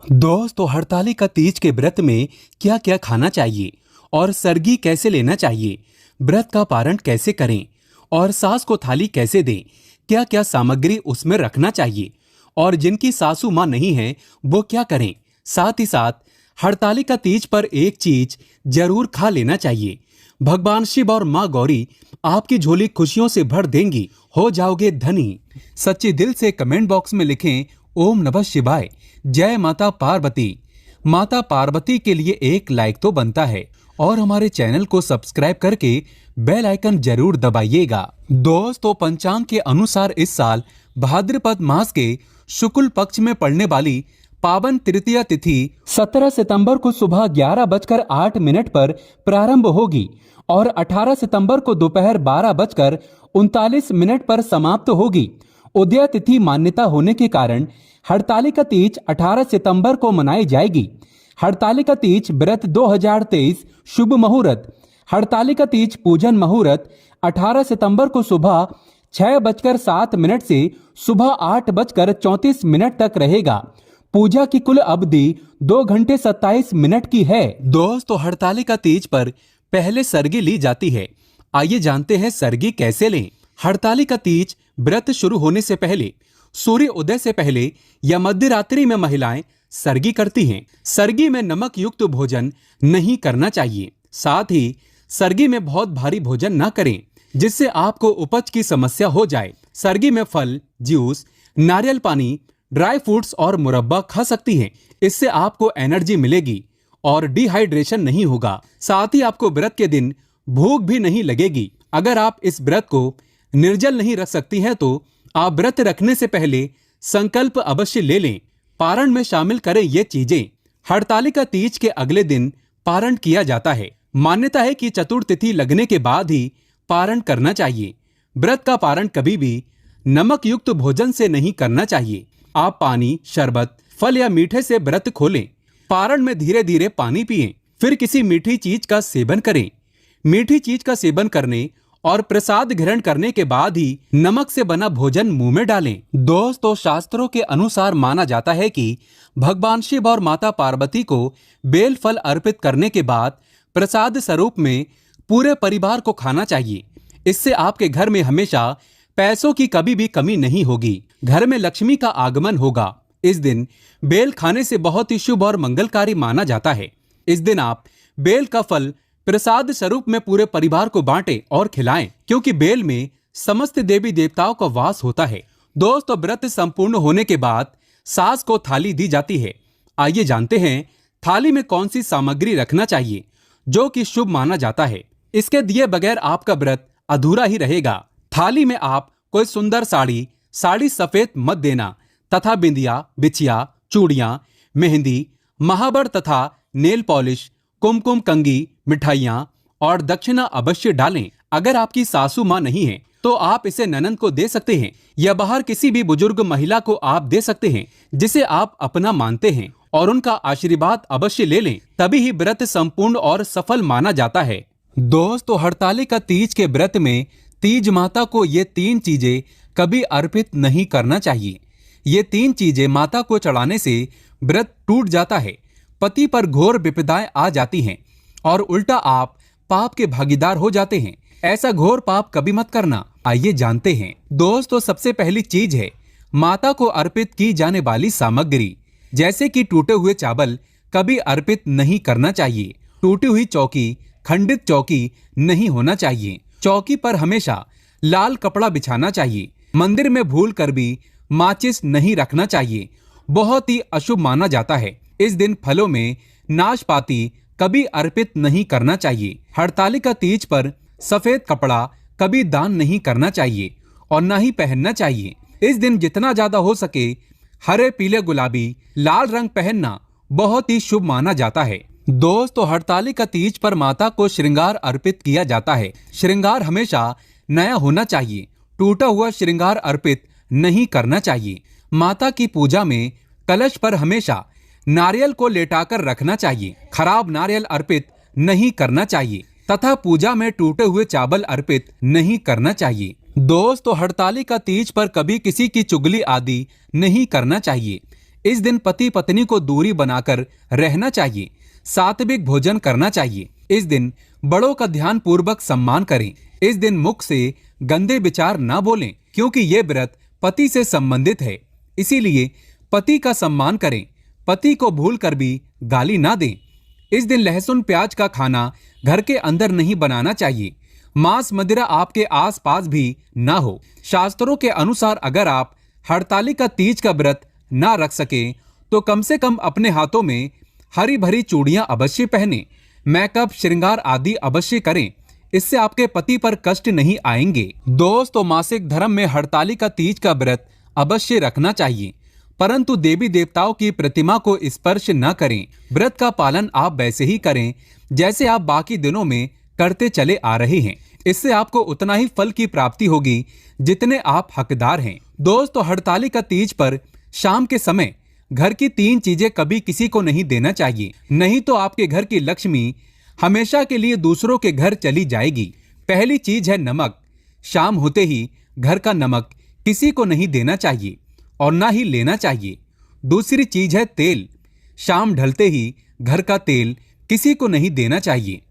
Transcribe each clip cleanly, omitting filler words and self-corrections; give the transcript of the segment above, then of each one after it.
दोस्तों, हड़तालिका तीज के व्रत में क्या क्या खाना चाहिए और सरगी कैसे लेना चाहिए, व्रत का पारण कैसे करें और सास को थाली कैसे दें, क्या क्या सामग्री उसमें रखना चाहिए और जिनकी सासू माँ नहीं है वो क्या करें। साथ ही साथ हड़तालिका तीज पर एक चीज जरूर खा लेना चाहिए। भगवान शिव और माँ गौरी आपकी झोली खुशियों से भर देंगी, हो जाओगे धनी। सच्चे दिल से कमेंट बॉक्स में लिखें ओम नमः शिवाय, जय माता पार्वती। माता पार्वती के लिए एक लाइक तो बनता है और हमारे चैनल को सब्सक्राइब करके बेल आइकन जरूर दबाइएगा। दोस्तों, पंचांग के अनुसार इस साल भाद्रपद मास के शुक्ल पक्ष में पड़ने वाली पावन तृतीया तिथि 17 सितंबर को सुबह 11:08 पर प्रारंभ होगी और 18 सितंबर को दोपहर 12:39 पर समाप्त होगी। उदय तिथि मान्यता होने के कारण हड़तालिका तीज 18 सितंबर को मनाई जाएगी। हड़तालिका तीज व्रत 2023 शुभ मुहूर्त। हड़तालिका तीज पूजन मुहूर्त 18 सितंबर को सुबह 6:07 से सुबह 8:34 तक रहेगा। पूजा की कुल अवधि 2 घंटे 27 मिनट की है। दोस्तों, हड़तालिका तीज पर पहले सरगी ली जाती है। आइए जानते हैं सरगी कैसे लें। हड़तालिका तीज व्रत शुरू होने से पहले, सूर्य उदय से पहले या मध्य रात्रि में महिलाएं सरगी करती हैं। सरगी में नमक युक्त भोजन नहीं करना चाहिए। साथ ही सरगी में बहुत भारी भोजन न करें जिससे आपको उपज की समस्या हो जाए। सरगी में फल, जूस, नारियल पानी, ड्राई फ्रूट्स और मुरब्बा खा सकती हैं। इससे आपको एनर्जी मिलेगी और डिहाइड्रेशन नहीं होगा। साथ ही आपको व्रत के दिन भूख भी नहीं लगेगी। अगर आप इस व्रत को निर्जल नहीं रख सकती हैं तो आप व्रत रखने से पहले संकल्प अवश्य ले लें। पारण में शामिल करें ये चीजें। हड़तालिका तीज के अगले दिन पारण किया जाता है। मान्यता है कि चतुर्थिथि लगने के बाद ही पारण करना चाहिए। व्रत का पारण कभी भी नमक युक्त भोजन से नहीं करना चाहिए। आप पानी, शरबत, फल या मीठे से व्रत खोलें। पारण में धीरे धीरे पानी पिएं, फिर किसी मीठी चीज का सेवन करें। मीठी चीज का सेवन करने और प्रसाद ग्रहण करने के बाद ही नमक से बना भोजन मुंह में डालें। दोस्तों, शास्त्रों के अनुसार माना जाता है कि भगवान शिव और माता पार्वती को बेल फल अर्पित करने के बाद प्रसाद स्वरूप में पूरे परिवार को खाना चाहिए। इससे आपके घर में हमेशा पैसों की कभी भी कमी नहीं होगी। घर में लक्ष्मी का आगमन होगा। इस दिन बेल खाने से बहुत ही शुभ और मंगलकारी माना जाता है। इस दिन आप बेल का फल प्रसाद स्वरूप में पूरे परिवार को बांटें और खिलाएं, क्योंकि बेल में समस्त देवी देवताओं का वास होता है। दोस्तों, व्रत संपूर्ण होने के बाद सास को थाली दी जाती है। आइए जानते हैं थाली में कौन सी सामग्री रखना चाहिए जो कि शुभ माना जाता है। इसके दिए बगैर आपका व्रत अधूरा ही रहेगा। थाली में आप कोई सुंदर साड़ी सफेद मत देना तथा बिंदिया, बिछिया, चूड़ियां, मेहंदी, महावर तथा नेल पॉलिश, कुमकुम, कंगी, मिठाइयाँ और दक्षिणा अवश्य डालें। अगर आपकी सासू माँ नहीं है तो आप इसे ननंद को दे सकते हैं या बाहर किसी भी बुजुर्ग महिला को आप दे सकते हैं जिसे आप अपना मानते हैं, और उनका आशीर्वाद अवश्य ले लें। तभी ही व्रत संपूर्ण और सफल माना जाता है। दोस्तों, हड़तालिका तीज के व्रत में तीज माता को ये 3 चीजें कभी अर्पित नहीं करना चाहिए। ये 3 चीजें माता को चढ़ाने से व्रत टूट जाता है, पति पर घोर विपदाएं आ जाती हैं और उल्टा आप पाप के भागीदार हो जाते हैं। ऐसा घोर पाप कभी मत करना। आइए जानते हैं। दोस्तों, सबसे पहली चीज है माता को अर्पित की जाने वाली सामग्री, जैसे कि टूटे हुए चावल कभी अर्पित नहीं करना चाहिए। टूटी हुई चौकी, खंडित चौकी नहीं होना चाहिए। चौकी पर हमेशा लाल कपड़ा बिछाना चाहिए। मंदिर में भूल कर भी माचिस नहीं रखना चाहिए, बहुत ही अशुभ माना जाता है। इस दिन फलों में नाशपाती कभी अर्पित नहीं करना चाहिए। हड़तालिका तीज पर सफेद कपड़ा कभी दान नहीं करना चाहिए और न ही पहनना चाहिए। इस दिन जितना ज्यादा हो सके हरे, पीले, गुलाबी, लाल रंग पहनना बहुत ही शुभ माना जाता है। दोस्तों, हड़तालिका तीज पर माता को श्रृंगार अर्पित किया जाता है। श्रृंगार हमेशा नया होना चाहिए। टूटा हुआ श्रृंगार अर्पित नहीं करना चाहिए। माता की पूजा में कलश पर हमेशा नारियल को लेटाकर रखना चाहिए। खराब नारियल अर्पित नहीं करना चाहिए तथा पूजा में टूटे हुए चावल अर्पित नहीं करना चाहिए। दोस्तों, हड़तालिका तीज पर कभी किसी की चुगली आदि नहीं करना चाहिए। इस दिन पति पत्नी को दूरी बनाकर रहना चाहिए। सात्विक भोजन करना चाहिए। इस दिन बड़ों का ध्यान पूर्वक सम्मान करें। इस दिन मुख से गंदे विचार न बोलें, क्योंकि ये व्रत पति से संबंधित है। इसीलिए पति का सम्मान करें। पति को भूल कर भी गाली ना दें। इस दिन लहसुन प्याज का खाना घर के अंदर नहीं बनाना चाहिए। मांस मदिरा आपके आसपास भी ना हो। शास्त्रों के अनुसार अगर आप हड़तालिका तीज का व्रत ना रख सके तो कम से कम अपने हाथों में हरी भरी चूड़ियां अवश्य पहने। मेकअप श्रृंगार आदि अवश्य करें। इससे आपके पति पर कष्ट नहीं आएंगे। दोस्तों, मासिक धर्म में हड़तालिका तीज का व्रत अवश्य रखना चाहिए, परंतु देवी देवताओं की प्रतिमा को स्पर्श न करें। व्रत का पालन आप वैसे ही करें जैसे आप बाकी दिनों में करते चले आ रहे हैं। इससे आपको उतना ही फल की प्राप्ति होगी जितने आप हकदार हैं। दोस्तों, हड़तालिका तीज पर शाम के समय घर की 3 चीजें कभी किसी को नहीं देना चाहिए, नहीं तो आपके घर की लक्ष्मी हमेशा के लिए दूसरों के घर चली जाएगी। पहली चीज है नमक। शाम होते ही घर का नमक किसी को नहीं देना चाहिए और ना ही लेना चाहिए। दूसरी चीज है तेल। शाम ढलते ही घर का तेल किसी को नहीं देना चाहिए।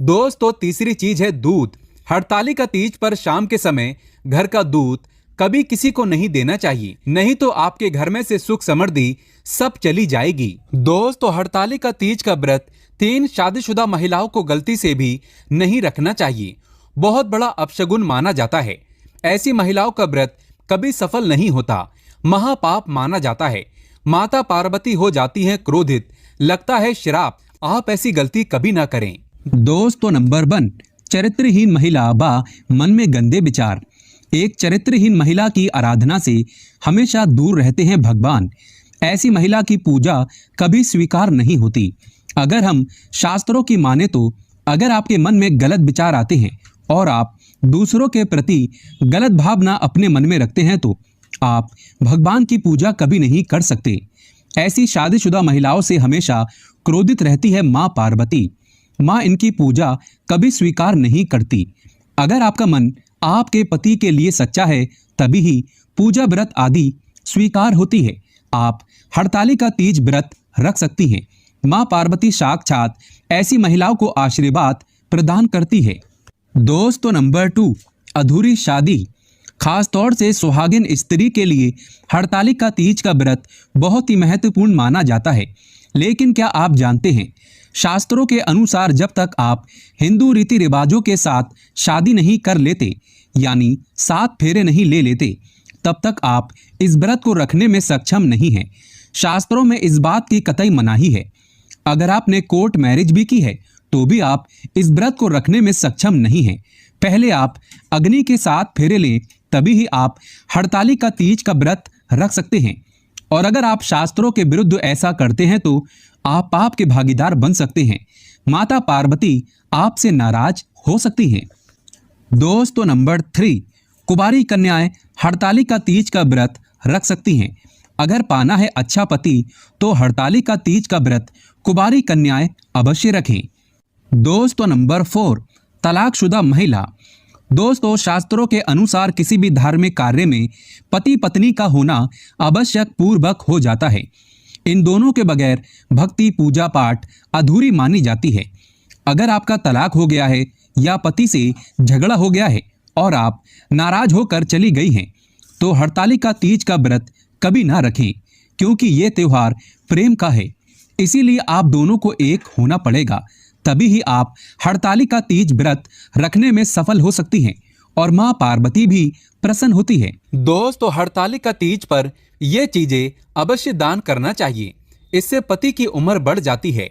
दोस्तों, तीसरी चीज है दूध। हड़तालिका तीज पर शाम के समय घर का दूध कभी किसी को नहीं देना चाहिए, नहीं तो आपके घर में से सुख समृद्धि सब चली जाएगी। दोस्तों, हड़तालिका तीज का व्रत 3 शादीशुदा महिलाओं को गलती से भी नहीं रखना चाहिए। बहुत बड़ा अपशगुन माना जाता है। ऐसी महिलाओं का व्रत कभी सफल नहीं होता, महापाप माना जाता है। माता पार्वती हो जाती हैं क्रोधित, लगता है श्राप। आप ऐसी गलती कभी ना करें। दोस्तों, नंबर 1, चरित्रहीन महिला बा मन में गंदे विचार। एक चरित्रहीन महिला की आराधना से हमेशा दूर रहते हैं भगवान। ऐसी महिला की पूजा कभी स्वीकार नहीं होती। अगर हम शास्त्रों की माने तो अगर आपके मन में गलत विचार आते हैं और आप दूसरों के प्रति गलत भावना अपने मन में रखते हैं तो आप भगवान की पूजा कभी नहीं कर सकते। ऐसी शादीशुदा महिलाओं से हमेशा क्रोधित रहती है माँ पार्वती। माँ इनकी पूजा कभी स्वीकार नहीं करती। अगर आपका मन आपके पति के लिए सच्चा है तभी ही पूजा व्रत आदि स्वीकार होती है। आप हड़तालिका तीज व्रत रख सकती हैं। माँ पार्वती साक्षात ऐसी महिलाओं को आशीर्वाद प्रदान करती है। दोस्तों, नंबर 2, अधूरी शादी। खास तौर से सुहागिन स्त्री के लिए हड़तालिका तीज का व्रत बहुत ही महत्वपूर्ण माना जाता है। लेकिन क्या आप जानते हैं, शास्त्रों के अनुसार जब तक आप हिंदू रीति रिवाजों के साथ शादी नहीं कर लेते, यानी 7 फेरे नहीं ले लेते, तब तक आप इस व्रत को रखने में सक्षम नहीं हैं। शास्त्रों में इस बात की कतई मनाही है। अगर आपने कोर्ट मैरिज भी की है तो भी आप इस व्रत को रखने में सक्षम नहीं हैं। पहले आप अग्नि के 7 फेरे लें, तभी ही आप हड़तालिका तीज का व्रत रख सकते हैं। और अगर आप शास्त्रों के विरुद्ध ऐसा करते हैं तो आप पाप के भागीदार बन सकते हैं। माता पार्वती आपसे नाराज हो सकती हैं। दोस्तों, नंबर 3, कुंवारी कन्याएं हड़तालिका तीज का व्रत रख सकती हैं। अगर पाना है अच्छा पति तो हड़तालिका तीज का व्रत कुंवारी कन्याएं अवश्य रखें। दोस्तों, नंबर 4, तलाकशुदा महिला। दोस्तों, शास्त्रों के अनुसार किसी भी धार्मिक कार्य में पति पत्नी का होना आवश्यक पूर्वक हो जाता है। इन दोनों के बगैर भक्ति पूजा पाठ अधूरी मानी जाती है। अगर आपका तलाक हो गया है या पति से झगड़ा हो गया है और आप नाराज होकर चली गई हैं तो हड़तालिका तीज का व्रत कभी ना रखें, क्योंकि ये त्योहार प्रेम का है। इसीलिए आप दोनों को एक होना पड़ेगा, तभी ही आप हड़तालिका तीज व्रत रखने में सफल हो सकती हैं और माँ पार्वती भी प्रसन्न होती है। दोस्तों, हड़तालिका तीज पर ये चीजें अवश्य दान करना चाहिए। इससे पति की उम्र बढ़ जाती है,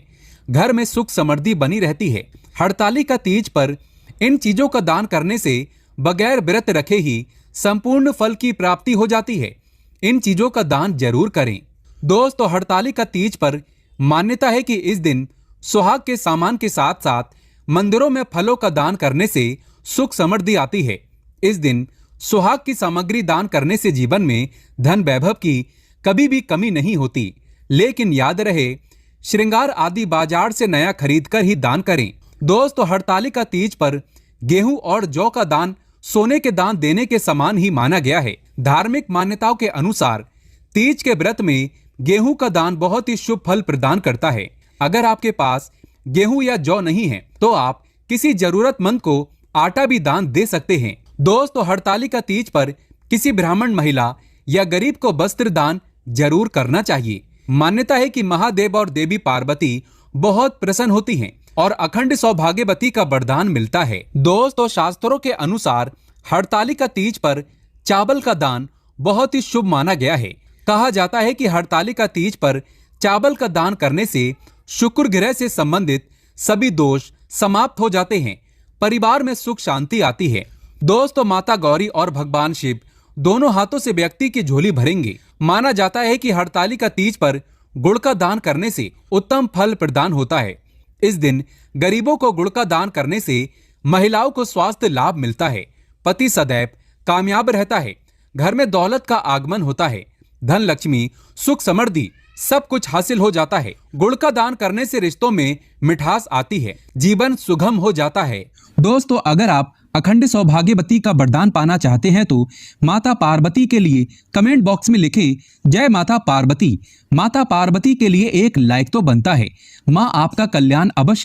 घर में सुख समृद्धि बनी रहती है। हड़तालिका तीज पर इन चीजों का दान करने से बगैर व्रत रखे ही संपूर्ण फल की प्राप्ति हो जाती है। इन चीजों का दान जरूर करें। दोस्तों, हड़तालिका तीज पर मान्यता है कि इस दिन सुहाग के सामान के साथ साथ मंदिरों में फलों का दान करने से सुख समृद्धि आती है। इस दिन सुहाग की सामग्री दान करने से जीवन में धन वैभव की कभी भी कमी नहीं होती। लेकिन याद रहे, श्रृंगार आदि बाजार से नया खरीद कर ही दान करें। दोस्तों, हड़तालिका तीज पर गेहूं और जौ का दान सोने के दान देने के समान ही माना गया है। धार्मिक मान्यताओं के अनुसार तीज के व्रत में गेहूं का दान बहुत ही शुभ फल प्रदान करता है। अगर आपके पास गेहूं या जौ नहीं है तो आप किसी जरूरतमंद को आटा भी दान दे सकते हैं। दोस्तों, हरतालिका तीज पर किसी ब्राह्मण महिला या गरीब को वस्त्र दान जरूर करना चाहिए। मान्यता है कि महादेव और देवी पार्वती बहुत प्रसन्न होती हैं और अखंड सौभाग्यवती का वरदान मिलता है। दोस्तों, शास्त्रों के अनुसार हरतालिका तीज पर चावल का दान बहुत ही शुभ माना गया है। कहा जाता है कि हरतालिका तीज पर चावल का दान करने से शुक्र ग्रह से संबंधित सभी दोष समाप्त हो जाते हैं, परिवार में सुख शांति आती है। दोस्तों, माता गौरी और भगवान शिव दोनों हाथों से व्यक्ति की झोली भरेंगे। माना जाता है कि हरतालिका तीज पर गुड़ का दान करने से उत्तम फल प्रदान होता है। इस दिन गरीबों को गुड़ का दान करने से महिलाओं को स्वास्थ्य लाभ मिलता है, पति सदैव कामयाब रहता है, घर में दौलत का आगमन होता है, धन लक्ष्मी सुख समृद्धि सब कुछ हासिल हो जाता है। गुड़ का दान करने से रिश्तों में मिठास आती है, जीवन सुगम हो जाता है। दोस्तों, अगर आप अखंड सौभाग्यवती का वरदान पाना चाहते हैं तो माता पार्वती के लिए कमेंट बॉक्स में लिखें जय माता पार्वती। माता पार्वती के लिए एक लाइक तो बनता है। माँ आपका कल्याण अवश्य